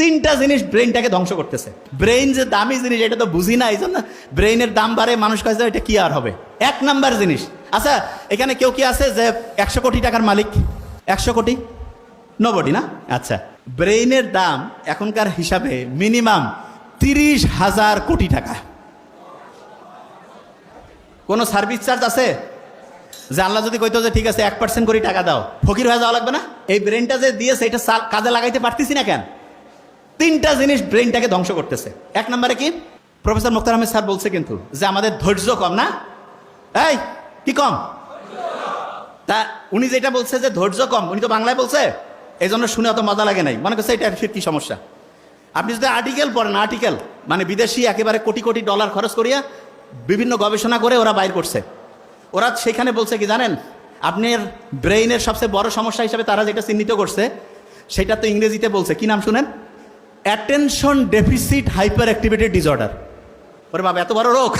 তিনটা জিনিস ব্রেইনটাকে ধ্বংস করতেছে। ব্রেইন যে দামি জিনিস এটা তো বুঝি না, এই জন্য ব্রেইনের দাম বাড়ে, মানুষ কাছে এটা কি আর হবে। এক নাম্বার জিনিস, আচ্ছা এখানে কেউ কি আছে যে 100 কোটি টাকার মালিক? 100 কোটি নবডি না? আচ্ছা, ব্রেইনের দাম এখনকার হিসাবে মিনিমাম 30,000 কোটি টাকা। কোনো সার্ভিস চার্জ আছে? যে আল্লাহ যদি কইতো যে ঠিক আছে 1% করে টাকা দাও, ফকির হয়ে যাওয়া লাগবে না? এই ব্রেনটা যে দিয়েছে এটা কাজে লাগাইতে পারতেছি না কেন? তিনটা জিনিস ব্রেনটাকে ধ্বংস করতেছে। এক নম্বরে কি, প্রফেসর মুখতার আহমেদ স্যার বলছে কিন্তু যে আমাদের ধৈর্য কম না? এই কি কম? তা উনি যেটা বলছে যে ধৈর্য কম, উনি তো বাংলায় বলছে, এই জন্য শুনে অত মজা লাগে নাই, মনে করছে এটা কি সমস্যা। আপনি যদি আর্টিকেল পড়েন, আর্টিকেল মানে বিদেশি একেবারে কোটি কোটি ডলার খরচ করিয়া বিভিন্ন গবেষণা করে ওরা বাইর করছে, ওরা সেখানে বলছে কি জানেন, আপনার ব্রেইনের সবচেয়ে বড় সমস্যা হিসাবে তারা যেটা চিহ্নিত করছে সেটা তো ইংরেজিতে বলছে, কি নাম শুনেন? অ্যাটেনশন ডেফিসিট হাইপার অ্যাক্টিভিটি ডিসঅর্ডার। ওরে বাবা, এত বড় রোগ!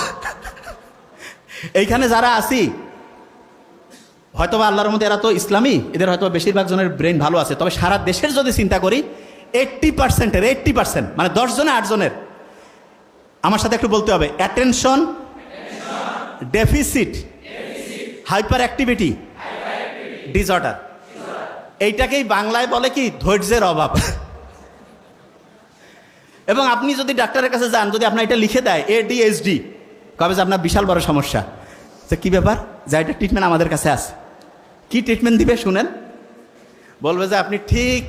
এইখানে যারা আছি হয়তোবা আল্লাহর মধ্যে এরা তো ইসলামী, এদের হয়তো বেশিরভাগ জনের ব্রেন ভালো আছে, তবে সারা দেশের যদি চিন্তা করি 80% মানে 10 জনে 8 জনের, আমার সাথে একটু বলতে হবে, অ্যাটেনশন ডেফিসিট হাইপার অ্যাক্টিভিটি ডিসঅর্ডার। এইটাকেই বাংলায় বলে কি, ধৈর্যের অভাব। এবং আপনি যদি ডাক্তারের কাছে যান, যদি আপনার এটা লিখে দেয় ADHD, কবে যে আপনার বিশাল বড় সমস্যা। তো কি ব্যাপার, যা এটা ট্রিটমেন্ট আমাদের কাছে আছে। কি ট্রিটমেন্ট দিবে শুনেন? বলবে যে আপনি ঠিক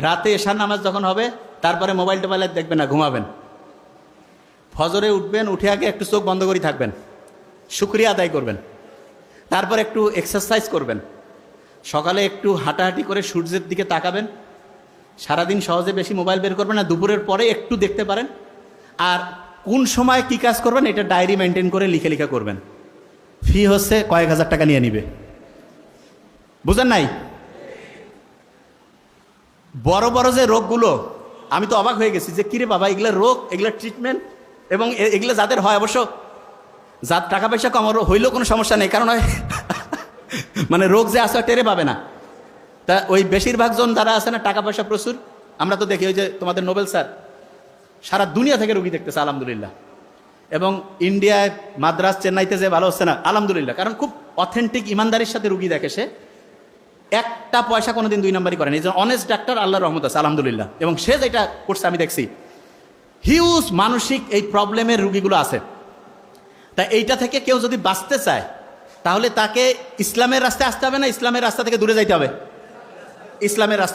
রাতে এশার নামাজ যখন হবে তারপরে মোবাইল টোবাইলে দেখবেন না, ঘুমাবেন। ফজরে উঠবেন, উঠে আগে একটু চোখ বন্ধ করে থাকবেন, শুকরিয়া আদায় করবেন, তারপর একটু এক্সারসাইজ করবেন, সকালে একটু হাঁটাহাঁটি করে সূর্যের দিকে তাকাবেন, সারাদিন সহজে বেশি মোবাইল বের করবেন না, দুপুরের পরে একটু দেখতে পারেন, আর কোন সময় কি কাজ করবেন এটা ডায়েরি মেনটেন করে লিখে লিখে করবেন। ফি হচ্ছে কয়েক হাজার টাকা নিয়ে নিবে, বুঝেন নাই? বড় বড় যে রোগগুলো, আমি তো অবাক হয়ে গেছি যে কিরে বাবা, এগুলো রোগ, এগুলো ট্রিটমেন্ট, এবং এগুলো যাদের হয়, অবশ্য যার টাকা পয়সা কম হইলেও কোনো সমস্যা নেই, কারণ মানে রোগ যে আসে টেরে পাবে না। তা ওই বেশিরভাগ জন যারা আছে না, টাকা পয়সা প্রচুর, আমরা তো দেখি ওই যে তোমাদের নোবেল স্যার সারা দুনিয়া থেকে রুগী দেখতেছে আলহামদুলিল্লাহ, এবং ইন্ডিয়ায় মাদ্রাস চেন্নাইতে যে ভালো হচ্ছে না আলহামদুলিল্লাহ, কারণ খুব অথেন্টিক ইমানদারির সাথে রুগী দেখে, সে একটা পয়সা কোনোদিন 2 নাম্বারই করেন, এই জন্য অনেস্ট ডাক্তার, আল্লাহর রহমত আছে আলহামদুলিল্লাহ। এবং সে যেটা করছে আমি দেখছি, হিউজ মানসিক এই প্রবলেমের রুগীগুলো আছে। তা এইটা থেকে কেউ যদি বাঁচতে চায় তাহলে তাকে ইসলামের রাস্তায় আসতে হবে না, ইসলামের রাস্তা থেকে দূরে যাইতে হবে? ইসলামের রাস্তা।